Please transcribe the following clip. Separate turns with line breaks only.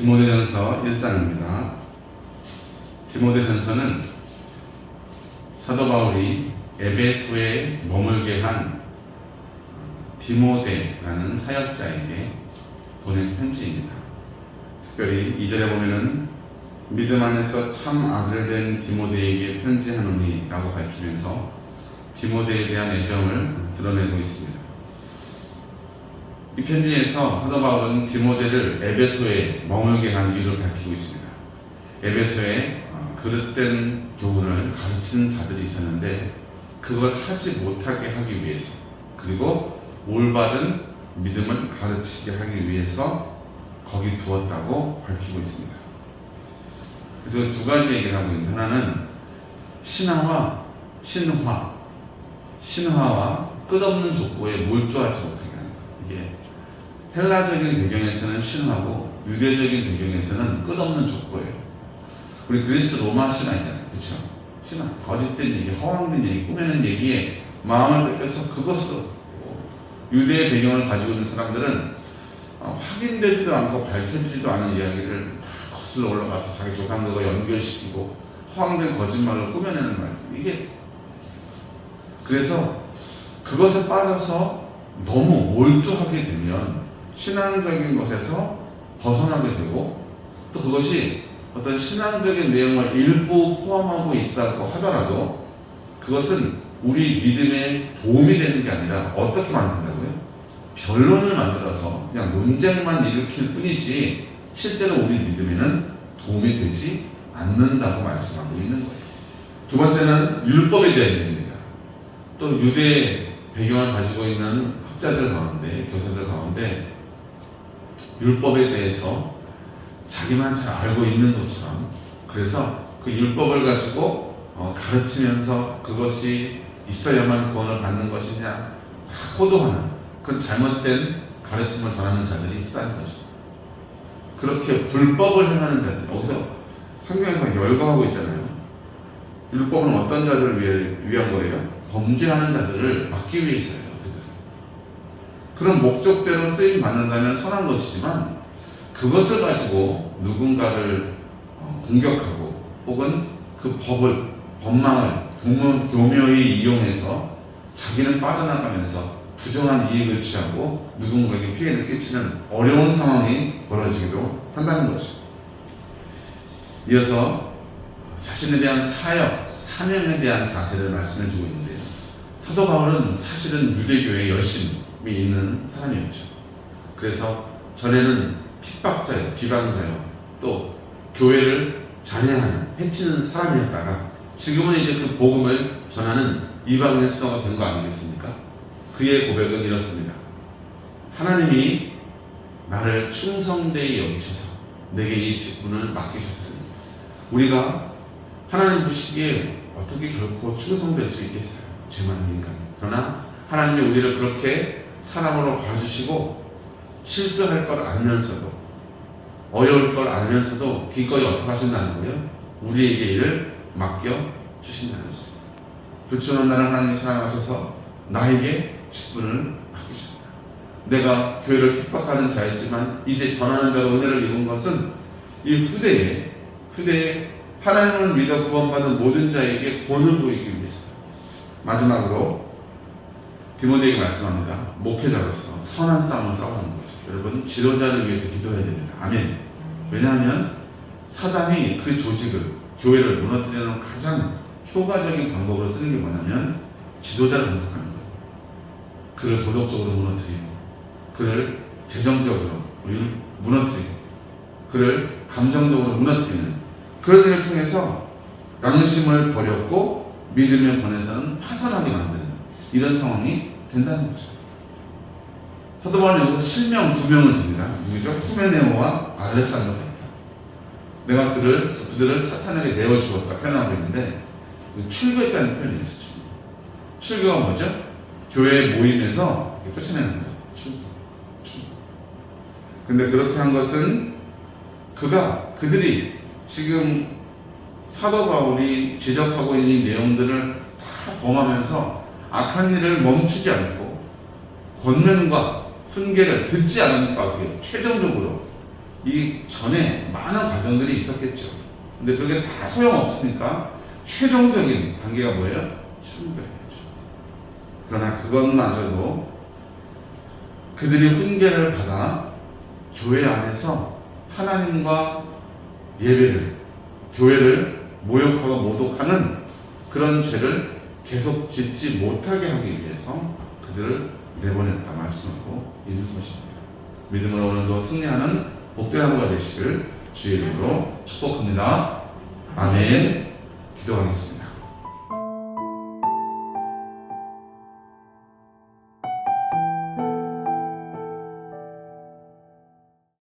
디모데전서 1장입니다. 디모데전서는 사도 바울이 에베소에 머물게 한 디모데라는 사역자에게 보낸 편지입니다. 특별히 2절에 보면은 믿음 안에서 참 아들 된 디모데에게 편지하노니 라고 밝히면서 디모데에 대한 애정을 드러내고 있습니다. 이 편지에서 사도 바울은 디모데를 에베소에 머물게 한 이유를 밝히고 있습니다. 에베소에 그릇된 교훈을 가르치는 자들이 있었는데 그걸 하지 못하게 하기 위해서, 그리고 올바른 믿음을 가르치게 하기 위해서 거기 두었다고 밝히고 있습니다. 그래서 두 가지 얘기를 하고 있는데, 하나는 신화와 신화와 끝없는 족보에 몰두하지 못하게 하는 것. 이게 헬라적인 배경에서는 신화고 유대적인 배경에서는 끝없는 족보예요. 우리 그리스 로마 신화 있잖아요. 그렇죠? 신화, 거짓된 얘기, 허황된 얘기, 꾸며낸 얘기에 마음을 뺏겨서 그것으로, 유대의 배경을 가지고 있는 사람들은 확인되지도 않고 밝혀지지도 않은 이야기를 거슬러 올라가서 자기 조상들과 연결시키고 허황된 거짓말을 꾸며내는 말. 이게 그래서 그것에 빠져서 너무 몰두하게 되면 신앙적인 것에서 벗어나게 되고, 또 그것이 어떤 신앙적인 내용을 일부 포함하고 있다고 하더라도 그것은 우리 믿음에 도움이 되는 게 아니라 어떻게 만든다고요? 변론을 만들어서 그냥 논쟁만 일으킬 뿐이지 실제로 우리 믿음에는 도움이 되지 않는다고 말씀하고 있는 거예요. 두 번째는 율법에 대한 얘기입니다. 또 유대 배경을 가지고 있는 학자들 가운데, 교사들 가운데 율법에 대해서 자기만 잘 알고 있는 것처럼, 그래서 그 율법을 가지고 가르치면서 그것이 있어야만 구원을 받는 것이냐 호도하는 그런 잘못된 가르침을 전하는 자들이 있다는 거죠. 그렇게 불법을 행하는 자들, 여기서 성경에서 열거하고 있잖아요. 율법은 어떤 자들을 위한 거예요? 범죄하는 자들을 막기 위해서예요. 그런 목적대로 쓰임 받는다면 선한 것이지만, 그것을 가지고 누군가를 공격하고 혹은 그 법망을 교묘히 이용해서 자기는 빠져나가면서 부정한 이익을 취하고 누군가에게 피해를 끼치는 어려운 상황이 벌어지기도 한다는 거죠. 이어서 자신에 대한 사역, 사명에 대한 자세를 말씀해 주고 있는데요. 사도 바울은 사실은 유대교에 열심히 있는 사람이었죠. 그래서 전에는 핍박자요, 비방자요, 또 교회를 잔해하는, 해치는 사람이었다가 지금은 이제 그 복음을 전하는 이방인의 수도가 된 거 아니겠습니까? 그의 고백은 이렇습니다. 하나님이 나를 충성되이 여기셔서 내게 이 직분을 맡기셨으니 우리가 하나님 보시기에 어떻게 결코 충성될 수 있겠어요? 죄 많은 인간. 그러나 하나님이 우리를 그렇게 사람으로 봐주시고 실수할 걸 알면서도, 어려울 걸 알면서도 기꺼이 어떻게 하신다는 거예요? 우리에게 이를 맡겨주신다는 거죠. 불충한 나를 하나님이 사랑하셔서 나에게 직분을 맡기셨다. 내가 교회를 핍박하는 자이지만 이제 전하는 자로 은혜를 입은 것은 이 후대에 하나님을 믿어 구원받은 모든 자에게 본을 보이기 위해서다. 마지막으로 디모데에게 말씀합니다. 목회자로서 선한 싸움을 싸우는 거죠. 여러분, 지도자를 위해서 기도해야 됩니다. 아멘. 왜냐하면 사단이 그 조직을, 교회를 무너뜨리는 가장 효과적인 방법으로 쓰는 게 뭐냐면 지도자를 공격하는 거예요. 그를 도덕적으로 무너뜨리고, 그를 재정적으로 무너뜨리고, 그를 감정적으로 무너뜨리는 그런 일을 통해서 양심을 버렸고 믿음의 권에서는 파산하게 만드는 이런 상황이 된다는 거죠. 사도 바울은 여기서 실명 두 명을 듭니다. 누구죠? 후메네오와 알렉산더가 있다. 내가 그들을 사탄에게 내어주었다 표현하고 있는데, 출교했다는 표현이 있었죠. 출교가 뭐죠? 교회 모임에서 쫓아내는 거예요. 출교. 근데 그렇게 한 것은 그들이 지금 사도 바울이 지적하고 있는 이 내용들을 다 범하면서 악한 일을 멈추지 않고 권면과 훈계를 듣지 않으니까 어떻게 최종적으로 이 전에 많은 과정들이 있었겠죠. 근데 그게 다 소용없으니까 최종적인 단계가 뭐예요? 숭배죠. 그러나 그것마저도 그들이 훈계를 받아 교회 안에서 하나님과 예배를, 교회를 모욕하고 모독하는 그런 죄를 계속 짓지 못하게 하기 위해서 그들을 내보냈다 말씀하고 있는 것입니다. 믿음으로 오늘도 승리하는 복된 하루가 되시길 주의 이름으로 축복합니다. 아멘. 기도하겠습니다.